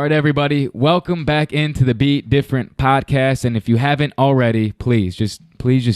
All right, everybody, welcome back into the Be Different podcast. And if you haven't already, please just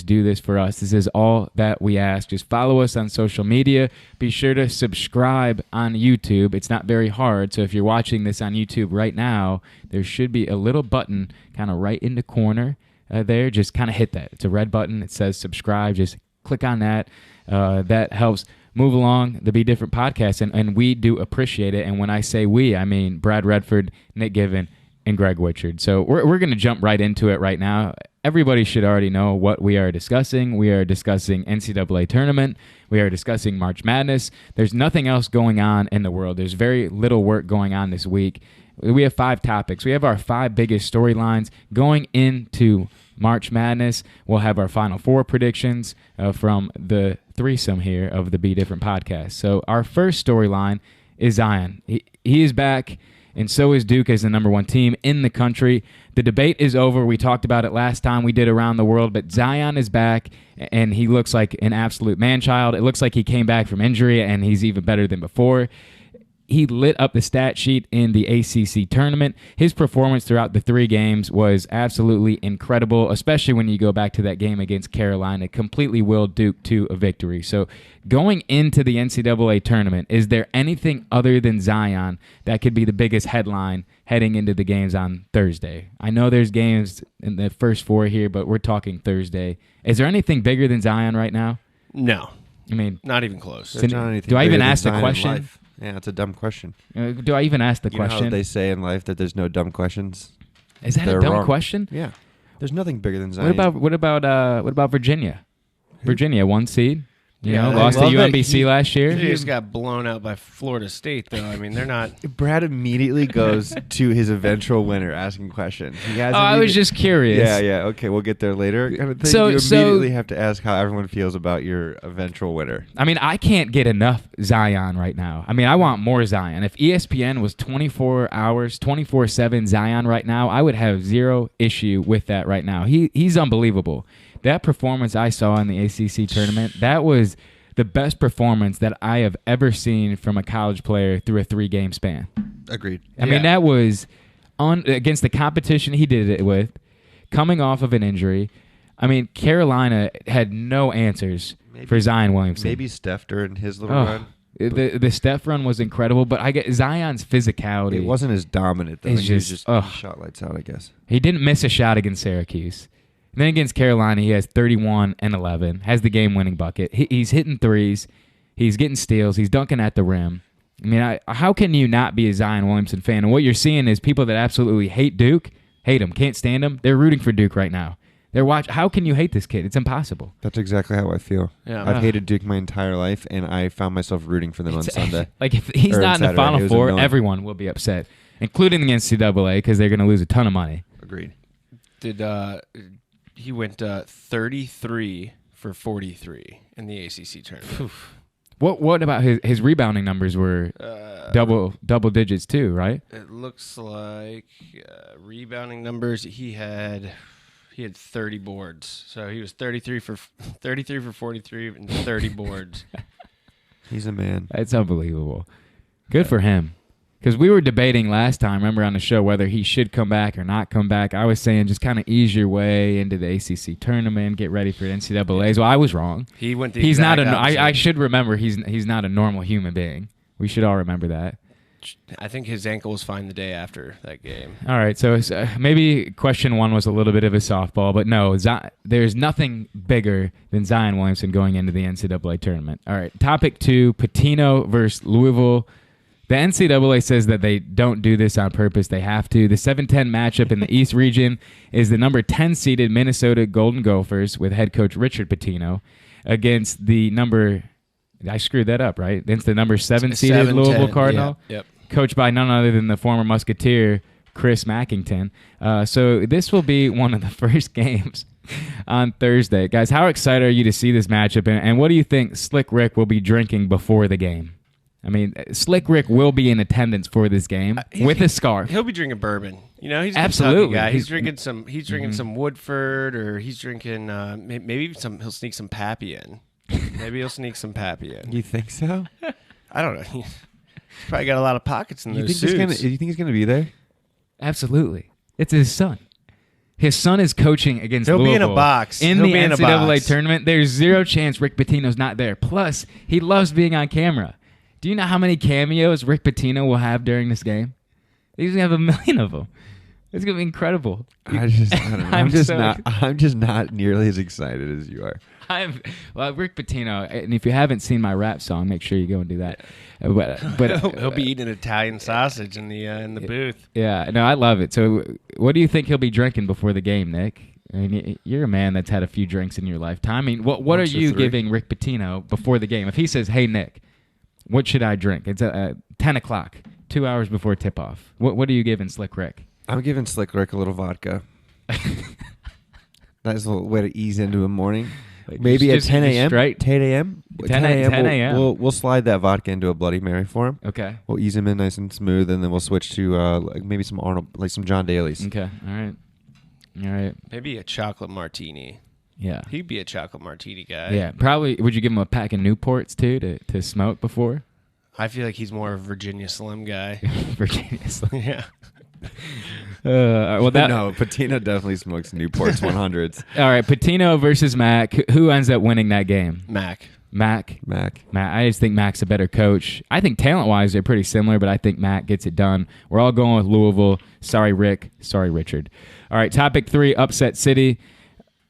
do this for us. This is all that we ask. Just follow us on social media. Be sure to subscribe on YouTube. It's not very hard. So if you're watching this on YouTube right now, there should be a little button kind of right in the corner there. Just kind of hit that. It's a red button. It says subscribe. Just click on that. That helps move along the Be Different podcast, and we do appreciate it. And when I say we, I mean Brad Redford, Nick Given, and Greg Wichard. So we're going to jump right into it right now. Everybody should already know what we are discussing. We are discussing NCAA tournament. We are discussing March Madness. There's nothing else going on in the world. There's very little work going on this week. We have 5 topics. We have our 5 biggest storylines going into March Madness. We'll have our Final Four predictions from the threesome here of the Be Different podcast. So our first storyline is Zion. He is back, and so is Duke as the number 1 team in the country. The debate is over. We talked about it last time we did Around the World, but Zion is back, and he looks like an absolute man-child. It looks like he came back from injury, and he's even better than before. He lit up the stat sheet in the ACC tournament. His performance throughout the 3 games was absolutely incredible, especially when you go back to that game against Carolina. Completely willed Duke to a victory. So going into the NCAA tournament, is there anything other than Zion that could be the biggest headline heading into the games on Thursday? I know there's games in the first 4 here, but we're talking Thursday. Is there anything bigger than Zion right now? No. I mean, not even close. Do I even ask the question? Yeah, it's a dumb question. Do I even ask the question? You know how they say in life that there's no dumb questions? Is that a dumb question? Yeah. There's nothing bigger than Zion. What about Virginia? Virginia, 1 seed. Yeah, lost to UMBC last year. They just got blown out by Florida State, though. I mean, they're not. Brad immediately goes to his eventual winner asking questions. I was just curious. Yeah. Okay, we'll get there later. You immediately have to ask how everyone feels about your eventual winner. I mean, I can't get enough Zion right now. I mean, I want more Zion. If ESPN was 24 hours, 24/7 Zion right now, I would have zero issue with that right now. He's unbelievable. That performance I saw in the ACC tournament, that was the best performance that I have ever seen from a college player through a 3-game span. Agreed. I mean, that was against the competition he did it with, coming off of an injury. I mean, Carolina had no answers for Zion Williamson. Maybe Steph during his little run. The Steph run was incredible, but I get Zion's physicality. It wasn't as dominant, though. He was just shot lights out, I guess. He didn't miss a shot against Syracuse. And then against Carolina, he has 31 and 11, has the game-winning bucket. He's hitting threes. He's getting steals. He's dunking at the rim. I mean, how can you not be a Zion Williamson fan? And what you're seeing is people that absolutely hate Duke, hate him, can't stand him. They're rooting for Duke right now. How can you hate this kid? It's impossible. That's exactly how I feel. Yeah. I've hated Duke my entire life, and I found myself rooting for them on Sunday. Like, if he's not in the Final Four, everyone will be upset, including the NCAA, because they're going to lose a ton of money. Agreed. He went 33 for 43 in the ACC tournament. What about his rebounding numbers were double digits too, right? It looks like rebounding numbers. He had 30 boards, so he was 33 for 43 and 30 boards. He's a man. It's unbelievable. Good for him. Because we were debating last time, remember on the show, whether he should come back or not come back. I was saying just kind of ease your way into the ACC tournament, get ready for the NCAAs. Well, I was wrong. He went the he's not opposite. I should remember he's not a normal human being. We should all remember that. I think his ankle was fine the day after that game. All right, so maybe question 1 was a little bit of a softball, but no, there's nothing bigger than Zion Williamson going into the NCAA tournament. All right, topic 2, Pitino versus Louisville. The NCAA says that they don't do this on purpose. They have to. The 7-10 matchup in the East region is the number 10-seeded Minnesota Golden Gophers with head coach Richard Pitino against the number – I screwed that up, right? Against the number 7-seeded Louisville Cardinal, coached by none other than the former Musketeer, Chris Mackington. So this will be one of the first games on Thursday. Guys, how excited are you to see this matchup? And what do you think Slick Rick will be drinking before the game? I mean, Slick Rick will be in attendance for this game with a scarf. He'll be drinking bourbon. You know, he's a absolutely Kentucky guy. He's drinking some. He's drinking some Woodford, or he's drinking maybe some. He'll sneak some Pappy in. Maybe he'll sneak some Pappy in. You think so? I don't know. He's probably got a lot of pockets in those suits. Do you think he's gonna be there? Absolutely. It's his son. His son is coaching against He'll Louisville be in a box. in He'll the be in a NCAA box. tournament. There's zero chance Rick Pitino's not there. Plus, he loves being on camera. Do you know how many cameos Rick Pitino will have during this game? He's gonna have 1 million of them. It's gonna be incredible. I don't know. I'm just not nearly as excited as you are. Rick Pitino, and if you haven't seen my rap song, make sure you go and do that. But He'll be eating Italian sausage in the booth. Yeah, no, I love it. So, what do you think he'll be drinking before the game, Nick? I mean, you're a man that's had a few drinks in your lifetime. I mean, what are you giving Rick Pitino before the game? If he says, "Hey, Nick, what should I drink?" It's 10 o'clock, 2 hours before tip-off. What are you giving Slick Rick? I'm giving Slick Rick a little vodka. Nice little way to ease into a morning. Maybe at 10 a.m. Right? 10 a.m. 10 a.m. We'll slide that vodka into a Bloody Mary for him. Okay. We'll ease him in nice and smooth, and then we'll switch to maybe some Arnold, like some John Daly's. Okay. All right. Maybe a chocolate martini. Yeah. He'd be a chocolate martini guy. Yeah. Probably. Would you give him a pack of Newports too to smoke before? I feel like he's more of a Virginia Slim guy. Virginia Slim. Yeah. No, Patino definitely smokes Newports 100s. All right, Patino versus Mac. Who ends up winning that game? Mac. I just think Mac's a better coach. I think talent-wise they're pretty similar, but I think Mac gets it done. We're all going with Louisville. Sorry, Rick. Sorry, Richard. All right, topic 3, Upset City.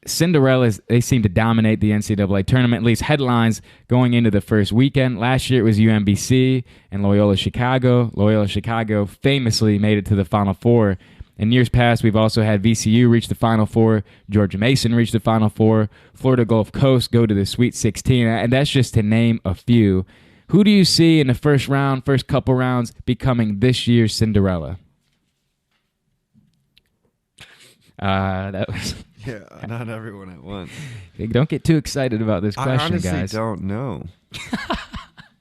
Cinderellas, they seem to dominate the NCAA tournament, at least headlines going into the first weekend. Last year it was UMBC and Loyola Chicago. Loyola Chicago famously made it to the Final Four. In years past, we've also had VCU reach the Final Four, Georgia Mason reach the Final Four, Florida Gulf Coast go to the Sweet 16, and that's just to name a few. Who do you see in the first couple rounds, becoming this year's Cinderella? That was... Yeah, not everyone at once. Don't get too excited about this question, I honestly guys. don't know.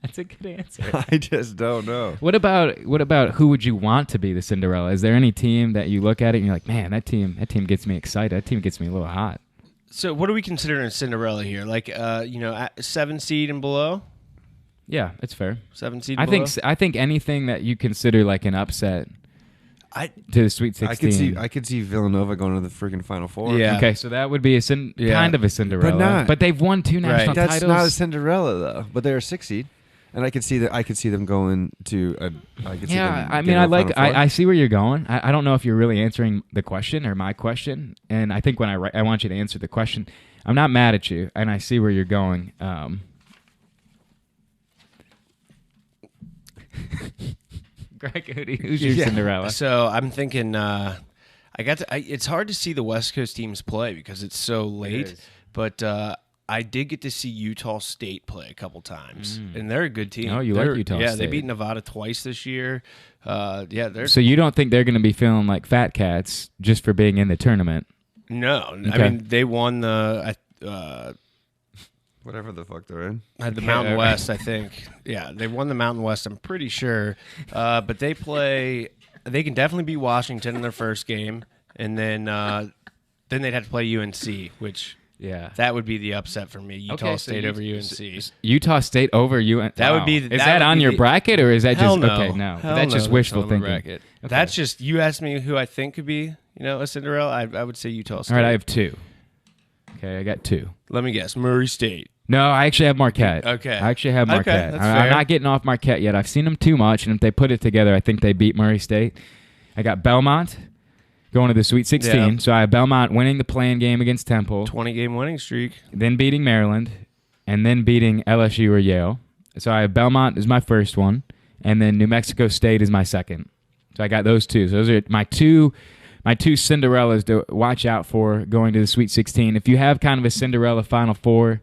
That's a good answer. I just don't know. What about who would you want to be the Cinderella? Is there any team that you look at it and you're like, man, that team gets me excited. That team gets me a little hot. So what are we considering a Cinderella here? Like, 7 seed and below? Yeah, it's fair. 7 seed and below? I think anything that you consider like an upset to the Sweet 16. I could see Villanova going to the freaking Final Four. Yeah. Okay, so that would be kind of a Cinderella. But they've won 2 national titles. That's not a Cinderella though. But they're a 6 seed, and I could see them going to. I see where you're going. I don't know if you're really answering the question or my question, and I think when I want you to answer the question, I'm not mad at you, and I see where you're going. Greg, who's your Cinderella? So I'm thinking, it's hard to see the West Coast teams play because it's so late. But I did get to see Utah State play a couple times, and they're a good team. Oh, like Utah State? Yeah, they beat Nevada twice this year. So you don't think they're going to be feeling like fat cats just for being in the tournament? No, okay. I mean they won the. Whatever the fuck they're in. The Mountain West, I think. Yeah, they won the Mountain West, I'm pretty sure. But they can definitely beat Washington in their first game. And then they'd have to play UNC, which that would be the upset for me. Utah State over UNC. Utah State over UNC. That would be. Is that on your bracket or is that just no. Okay? No, Hell that's just wishful thinking. Bracket. Okay. That's just you asked me who I think could be, a Cinderella. I would say Utah State. All right, I have 2. Okay, I got 2. Let me guess, Murray State. No, I actually have Marquette. Okay. I actually have Marquette. That's I'm not getting off Marquette yet. I've seen them too much, and if they put it together, I think they beat Murray State. I got Belmont going to the Sweet 16. Yeah. So I have Belmont winning the play-in game against Temple. 20-game winning streak. Then beating Maryland, and then beating LSU or Yale. So I have Belmont as my first one, and then New Mexico State is my second. So I got those 2. So those are my two Cinderellas to watch out for going to the Sweet 16. If you have kind of a Cinderella Final Four,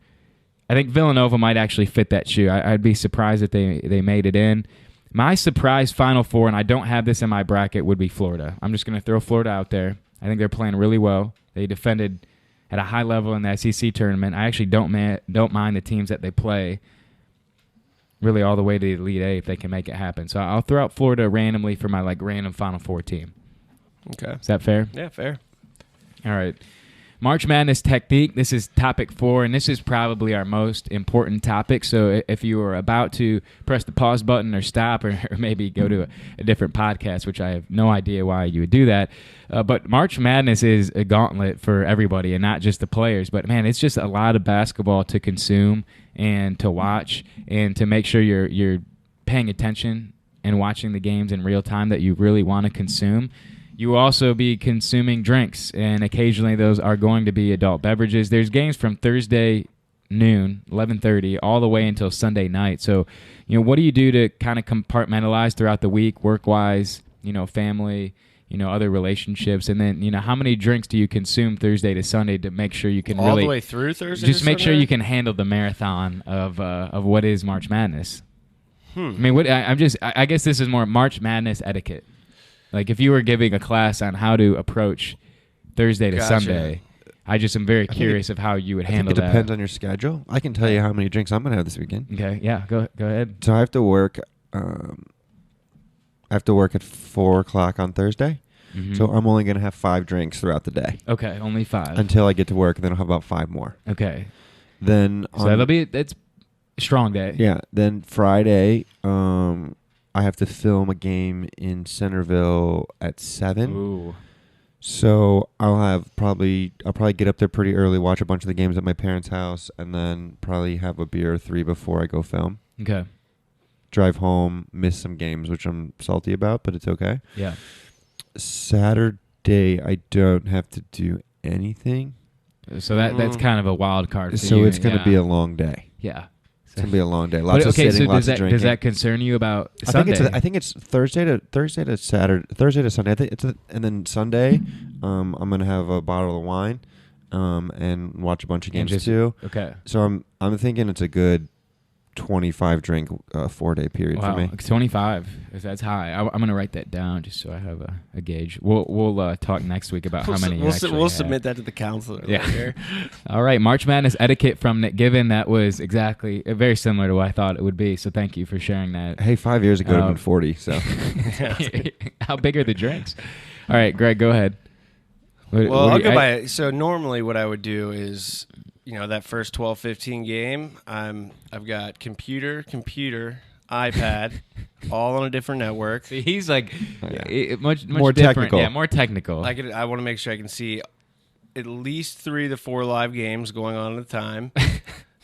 I think Villanova might actually fit that shoe. I'd be surprised if they made it in. My surprise Final Four, and I don't have this in my bracket, would be Florida. I'm just going to throw Florida out there. I think they're playing really well. They defended at a high level in the SEC tournament. I actually don't mind the teams that they play really all the way to the Elite Eight if they can make it happen. So I'll throw out Florida randomly for my random Final Four team. Okay. Is that fair? Yeah, fair. All right. March Madness technique. This is topic 4, and this is probably our most important topic. So if you are about to press the pause button or stop or maybe go to a different podcast, which I have no idea why you would do that, but March Madness is a gauntlet for everybody and not just the players. But, man, it's just a lot of basketball to consume and to watch and to make sure you're paying attention and watching the games in real time that you really want to consume. You will also be consuming drinks, and occasionally those are going to be adult beverages. There's games from Thursday noon, 11:30, all the way until Sunday night. So, what do you do to kind of compartmentalize throughout the week, work-wise, family, other relationships, and then, how many drinks do you consume Thursday to Sunday to make sure you can all really the way through Thursday? Just to make Sunday? sure you can handle the marathon of what is March Madness. I mean, I guess this is more March Madness etiquette. Like if you were giving a class on how to approach Thursday to Sunday, I just am very curious of how you would handle that. It depends on your schedule. I can tell you how many drinks I'm going to have this weekend. Okay, yeah, go ahead. So I have to work. I have to work at 4 o'clock on Thursday. Mm-hmm. So I'm only going to have 5 drinks throughout the day. Okay, only 5 until I get to work, and then I'll have about 5 more. Okay, then so it's a strong day. Yeah. Then Friday, I have to film a game in Centerville at 7. Ooh. So I'll probably get up there pretty early, watch a bunch of the games at my parents' house, and then probably have a beer or 3 before I go film. Okay. Drive home, miss some games, which I'm salty about, but it's okay. Yeah. Saturday, I don't have to do anything. So that's kind of a wild card. So it's going to be a long day. Yeah. It's going to be a long day. Lots of sitting, so lots of drinking. Does that concern you about Sunday? I think it's Thursday to Saturday, Thursday to Sunday. I think and then Sunday, I'm going to have a bottle of wine, and watch a bunch of games too. Okay. So I'm thinking it's a good 25 drink 4-day period for me. 25. That's high. I'm going to write that down just so I have a gauge. We'll talk next week about how many. We'll submit that to the counselor. Yeah. Later. All right. March Madness etiquette from Nick Given. That was exactly very similar to what I thought it would be. So thank you for sharing that. Hey, 5 years ago, it would have been 40. So how big are the drinks? All right, Greg, go ahead. I'll go by. So normally, what I would do is, that first 12-15 game, I've got computer, iPad, all on a different network. See, he's like much more different. Technical. Yeah, more technical. I want to make sure I can see at least 3 to 4 live games going on at a time.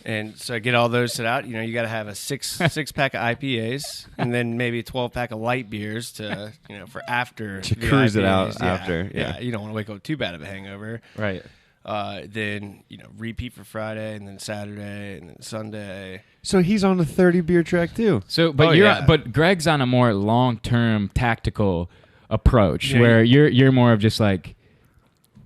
And so I get all those set out. You got to have a six pack of IPAs and then maybe a 12-pack of light beers to for after to the cruise IPAs. it out after. Yeah, you don't want to wake up too bad of a hangover. Right. Then repeat for Friday and then Saturday and then Sunday. So he's on the 30 beer track too. So, but Greg's on a more long-term tactical approach where you're more of just like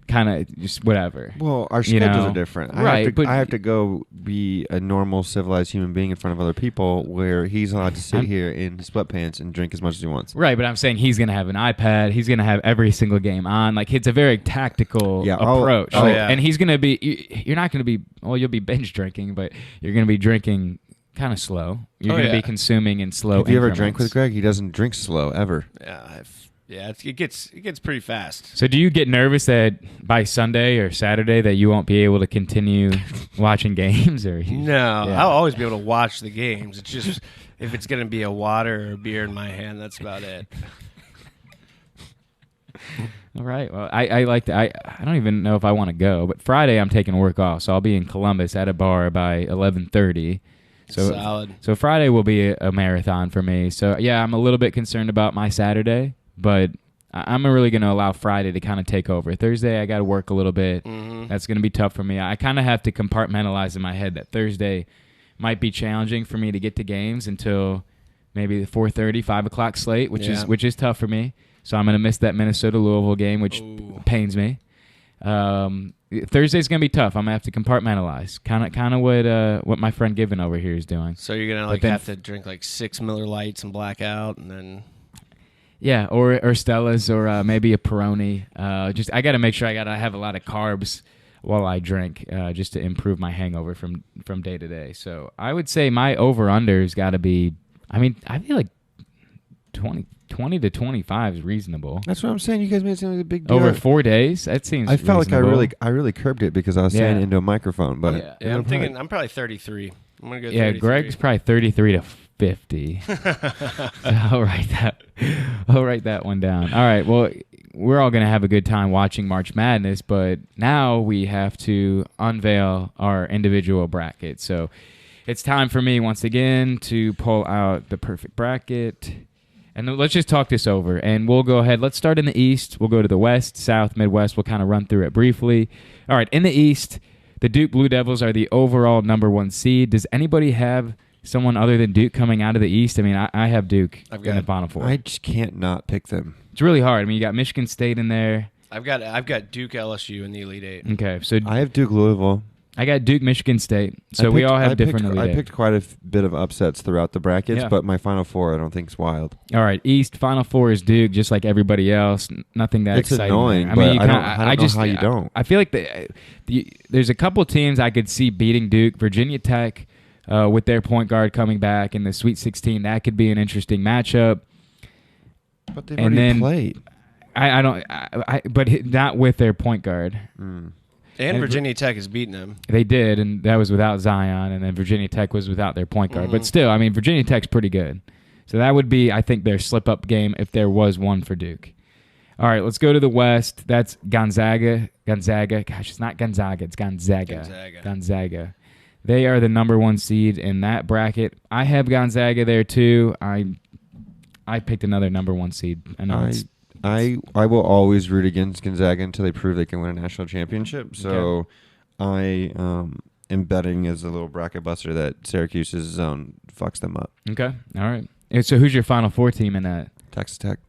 kind of just whatever. Well, our schedules are different. Right, I have to go be a normal, civilized human being in front of other people where he's allowed to sit here in sweatpants and drink as much as he wants. Right, but I'm saying he's going to have an iPad. He's going to have every single game on. Like, it's a very tactical approach. And he's going to be – you're not going to be – well, you'll be binge drinking, but you're going to be drinking kind of slow. You're going to be consuming in slow increments. Have you ever drank increments. with Greg? He doesn't drink slow, ever. Yeah, it gets pretty fast. So do you get nervous that by Sunday or Saturday that you won't be able to continue watching games? Or No, I'll always be able to watch the games. It's just if it's going to be a water or a beer in my hand, that's about it. All right. Well, I like to. I don't even know if I want to go, but Friday I'm taking work off, so I'll be in Columbus at a bar by 11:30. So solid. So Friday will be a marathon for me. So yeah, I'm a little bit concerned about my Saturday. But I'm really going to allow Friday to kind of take over. Thursday, I got to work a little bit. Mm-hmm. That's going to be tough for me. I kind of have to compartmentalize in my head that Thursday might be challenging for me to get to games until maybe the 4:30, 5 o'clock slate, which is tough for me. So I'm going to miss that Minnesota-Louisville game, which pains me. Thursday's going to be tough. I'm going to have to compartmentalize, kind of what my friend Given over here is doing. So you're going to have to drink 6 Miller Lights and black out and then... Yeah, or Stella's, or maybe a Peroni. I got to make sure I have a lot of carbs while I drink, just to improve my hangover from day to day. So I would say my over/under's got to be. I mean, I feel like 20 20 to 25 is reasonable. That's what I'm saying. You guys made it seem like a big deal. Over 4 days? That seems I felt reasonable. like I really curbed it because I was saying it into a microphone. But Yeah, I'm thinking I'm probably 33. I'm going to go Yeah, 33. Greg's probably 33 to 50. So I'll write that one down. All right, well, we're all going to have a good time watching March Madness, but now we have to unveil our individual brackets. So it's time for me once again to pull out the perfect bracket. And then let's just talk this over, and we'll go ahead. Let's start in the East. We'll go to the West, South, Midwest. We'll kind of run through it briefly. All right, in the East, the Duke Blue Devils are the overall number 1 seed. Does anybody have someone other than Duke coming out of the East? I mean, I have Duke in the Final Four. I just can't not pick them. It's really hard. I mean, you got Michigan State in there. I've got Duke LSU in the Elite Eight. Okay, so I have Duke Louisville. I got Duke Michigan State. So we all have different Elite I Eight. picked quite a bit of upsets throughout the brackets, Yeah. but my Final Four I don't think is wild. All right, East Final Four is Duke, just like everybody else. Nothing that It's exciting. annoying, there. I mean, but I don't know how you don't. I feel like there's a couple teams I could see beating Duke. Virginia Tech, with their point guard coming back in the Sweet 16, that could be an interesting matchup. But they've And already then- played. But not with their point guard. And Virginia Tech has beaten them. They did, and that was without Zion, and then Virginia Tech was without their point guard. But still, I mean, Virginia Tech's pretty good. So that would be, I think, their slip-up game if there was one for Duke. All right, let's go to the West. That's Gonzaga. Gosh, it's not Gonzaga. It's Gonzaga. They are the number 1 seed in that bracket. I have Gonzaga there, too. I picked another number 1 seed. I know I will always root against Gonzaga until they prove they can win a national championship. So I am betting as a little bracket buster that Syracuse's zone fucks them up. Okay, all right. And so who's your Final Four team in that? Texas Tech.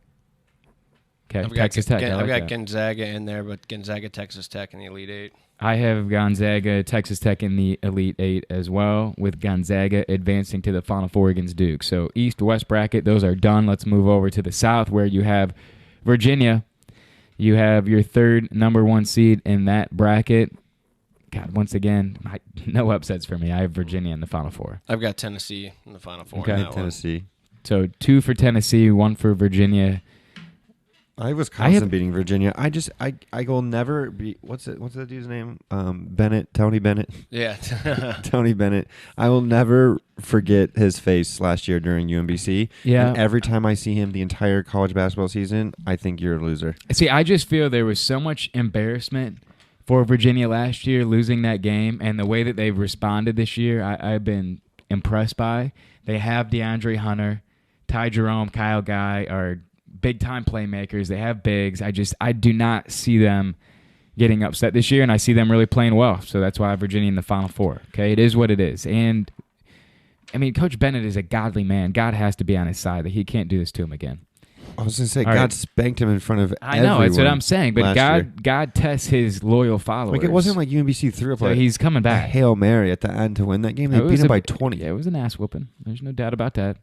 Okay, Texas Tech. I've got that. Gonzaga in there, but Gonzaga, Texas Tech in the Elite Eight. I have Gonzaga, Texas Tech in the Elite Eight as well, with Gonzaga advancing to the Final Four against Duke. So East-West bracket, those are done. Let's move over to the South, where you have Virginia. You have your third number 1 seed in that bracket. God, once again, no upsets for me. I have Virginia in the Final Four. I've got Tennessee in the Final Four. Okay. in that one. Tennessee. So 2 for Tennessee, 1 for Virginia. I was constant beating Virginia. I will never be. What's that dude's name? Tony Bennett. Yeah. Tony Bennett. I will never forget his face last year during UMBC. Yeah. And every time I see him the entire college basketball season, I think you're a loser. See, I just feel there was so much embarrassment for Virginia last year losing that game, and the way that they've responded this year, I've been impressed by. They have DeAndre Hunter, Ty Jerome, Kyle Guy are big-time playmakers. They have bigs. I do not see them getting upset this year, and I see them really playing well. So that's why I have Virginia in the Final Four. Okay, it is what it is. And, I mean, Coach Bennett is a godly man. God has to be on his side that he can't do this to him again. I was going to say, All God right. spanked him in front of I know, that's what everyone I'm saying. But last year. God tests his loyal followers. Like, it wasn't like UMBC threw up so like he's coming a back. Hail Mary at the end to win that game. They beat him by 20. Yeah, it was an ass whooping. There's no doubt about that.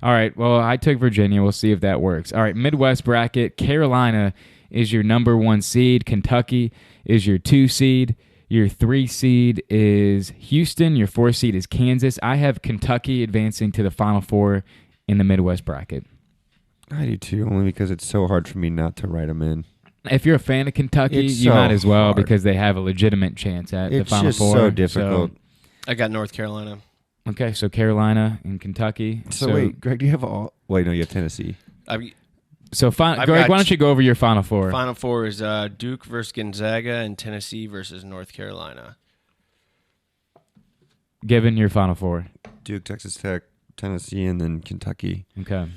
All right, well, I took Virginia. We'll see if that works. All right, Midwest bracket. Carolina is your number 1 seed. Kentucky is your 2 seed. Your 3 seed is Houston. Your 4 seed is Kansas. I have Kentucky advancing to the Final Four in the Midwest bracket. I do too, only because it's so hard for me not to write them in. If you're a fan of Kentucky, It's you so might as well hard. because they have a legitimate chance at the Final It's Four. just so difficult. I got North Carolina. Okay, so Carolina and Kentucky. So wait, Greg, do you have all? Wait, no, you have Tennessee. So, I've Greg, got why don't you go over your Final Four? Final Four is Duke versus Gonzaga and Tennessee versus North Carolina. Given your Final Four. Duke, Texas Tech, Tennessee, and then Kentucky. Okay.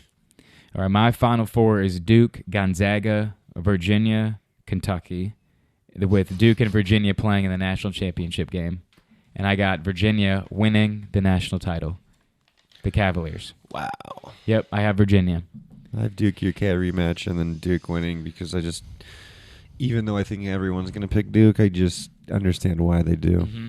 All right, my Final Four is Duke, Gonzaga, Virginia, Kentucky, with Duke and Virginia playing in the national championship game. And I got Virginia winning the national title, the Cavaliers. Wow. Yep, I have Virginia. I have Duke UK rematch and then Duke winning because even though I think everyone's going to pick Duke, I just understand why they do. Mm-hmm.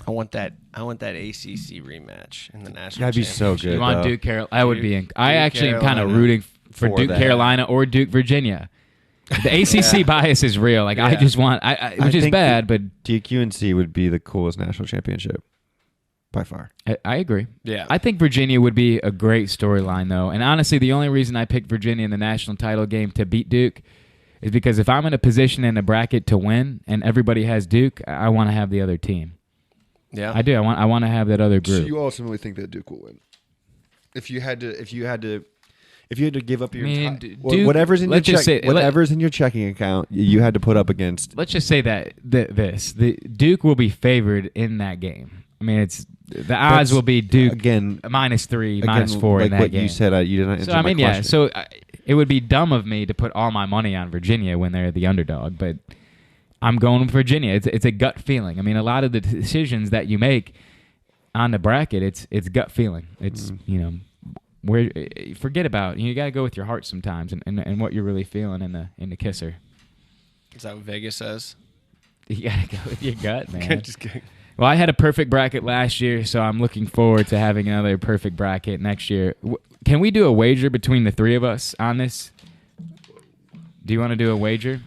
I want that ACC rematch in the national. That'd be so championship. good. You want though. Duke, Carolina? I would be in. I actually am kind of Carolina rooting for for Duke, that. Carolina, or Duke, Virginia. The ACC bias is real. Like I Yeah. just want, which is think bad, but Duke UNC would be the coolest national championship. by far. I agree. Yeah. I think Virginia would be a great storyline, though. And honestly, the only reason I picked Virginia in the national title game to beat Duke is because if I'm in a position in a bracket to win and everybody has Duke, I want to have the other team. Yeah. I do. I want to have that other So group. you ultimately think that Duke will win? If you had to give up your Duke, whatever's in your let's just say- whatever's in your checking account, you had to put up against. Let's just say that the Duke will be favored in that game. I mean, the odds will be Duke again -3, -4 like in that what game. you said. You did not answer So I my mean, question. So it would be dumb of me to put all my money on Virginia when they're the underdog, but I'm going with Virginia. It's a gut feeling. I mean, a lot of the decisions that you make on the bracket, it's gut feeling. It's where forget about you got to go with your heart sometimes and what you're really feeling in the kisser. Is that what Vegas says? You got to go with your gut, man. Just kidding. Well, I had a perfect bracket last year, so I'm looking forward to having another perfect bracket next year. Can we do a wager between the three of us on this? Do you want to do a wager?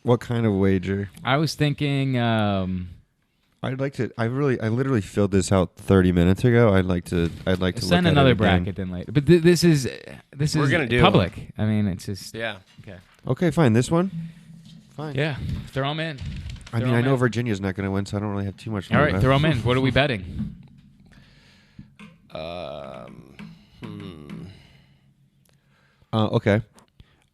What kind of wager? I was thinking. I'd like to. I literally filled this out 30 minutes ago. I'd like to. Send look at another it again. bracket then later. But this is We're gonna do public. I mean, it's just Yeah. okay. Okay, fine. This one. Fine. Yeah, throw them in. I mean, I know Virginia's not going to win, so I don't really have too much. All right, throw them in. What are we betting? Okay.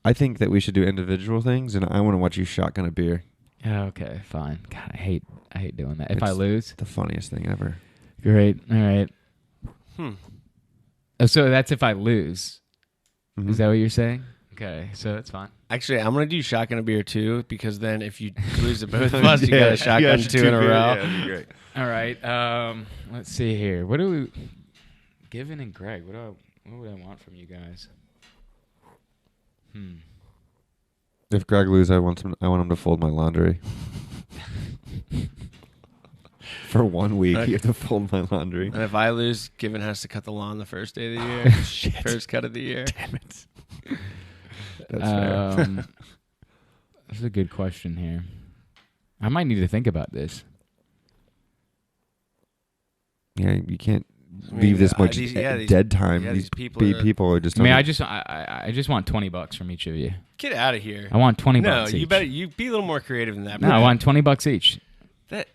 I think that we should do individual things, and I want to watch you shotgun a beer. Okay, fine. God, I hate doing that. If I It's lose, the funniest thing ever. great. All right. Oh, so that's if I lose. Mhm. Is that what you're saying? Okay, so that's fine. Actually, I'm gonna do shotgun a bear too, because then if you lose to both of us, you got a shotgun two in a row. Yeah, that'd be great. All right. Let's see here. What do we? Given and Greg. What would I want from you guys? If Greg loses, I want him to fold my laundry. For 1 week, you have to fold my laundry. And if I lose, Given has to cut the lawn the first day of the year. Shit. First cut of the year. Damn it. That's fair. That's a good question here. I might need to think about this. Yeah, you can't leave this much these dead time. yeah, these these people are just. I mean, I just want $20 from each of you. Get out of here. I want $20 No, each. you better you be a little more creative than that. No, I want $20 each. That.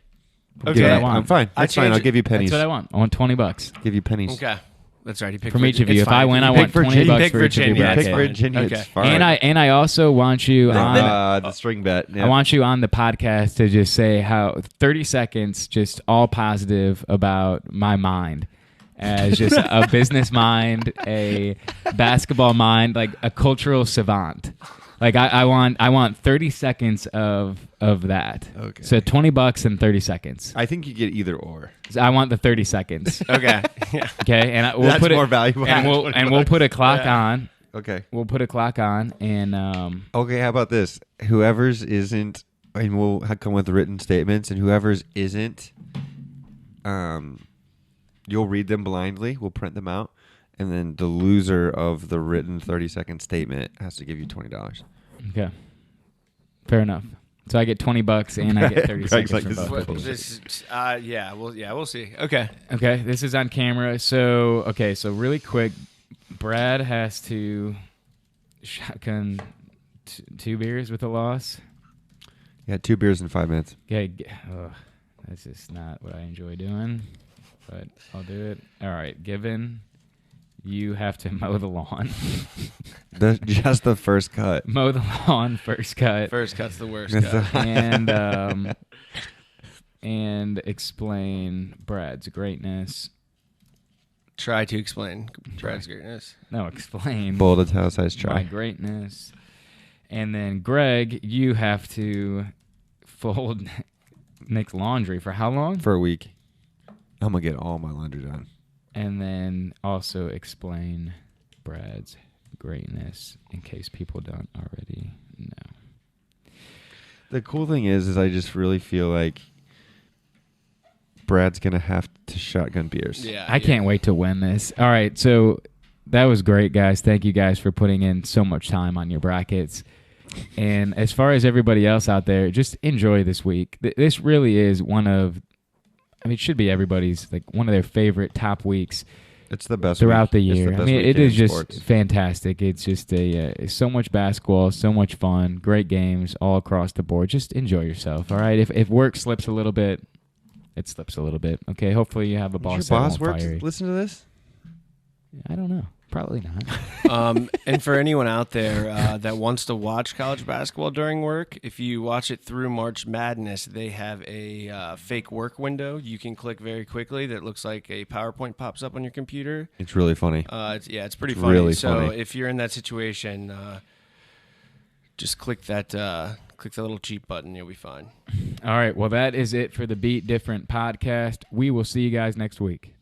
Okay, what I want. I'm fine. I That's fine. I'll change it. give you pennies. That's what I want. I want $20 Give you pennies. Okay. That's right. He picked from each of Virginia. you. It's If I fine. win, You I pick want Virginia. $20 Pick for each of you Virginia. That's Pick bracket. fine. Virginia. Okay. It's fine. And I also want you on. The string bet. Yeah. I want you on the podcast to just say how 30 seconds, just all positive about my mind as just a business mind, a basketball mind, like a cultural savant. Like I want 30 seconds of that. Okay. So $20 and 30 seconds. I think you get either or. So I want the 30 seconds. Okay. Yeah. Okay, and we'll That's put more it, valuable. and we'll put a clock on. Okay. We'll put a clock on, and Okay. How about this? Whoever's isn't, and we'll come with written statements, and whoever's isn't, you'll read them blindly. We'll print them out, and then the loser of the written 30-second statement has to give you $20. okay, fair enough. So I get $20 and I get 30 Greg's seconds like, for this is both of Well, you. this, we'll see. Okay. Okay, this is on camera. So really quick, Brad has to shotgun 2 beers with a loss. Yeah, 2 beers in 5 minutes. Okay, that's just not what I enjoy doing, but I'll do it. All right, Given, you have to mow the lawn. Just the first cut. Mow the lawn, first cut. First cut's the worst That's cut. And explain Brad's greatness. Try to explain Brad's greatness. No, explain Bold italicized my try. greatness. And then Greg, you have to fold Nick's laundry for how long? For a week. I'm going to get all my laundry done. And then also explain Brad's greatness in case people don't already know. The cool thing is I just really feel like Brad's going to have to shotgun beers. Yeah. I can't wait to win this. All right, so that was great, guys. Thank you guys for putting in so much time on your brackets. And as far as everybody else out there, just enjoy this week. This really is one of I mean, it should be everybody's like one of their favorite top weeks It's the best throughout week. the It's year. best I mean, it weekend is in just sports. fantastic. It's just so much basketball, so much fun, great games all across the board. Just enjoy yourself, all right? If work slips a little bit, it slips a little bit. Okay, hopefully you have a boss Does that your won't boss work? fire you. Listen to this. I don't know. Probably not. And for anyone out there that wants to watch college basketball during work, if you watch it through March Madness, they have a fake work window you can click very quickly that looks like a PowerPoint pops up on your computer. It's really funny. It's pretty It's funny. really so funny. if you're in that situation, just click that little cheat button. You'll be fine. All right. Well, that is it for the Beat Different podcast. We will see you guys next week.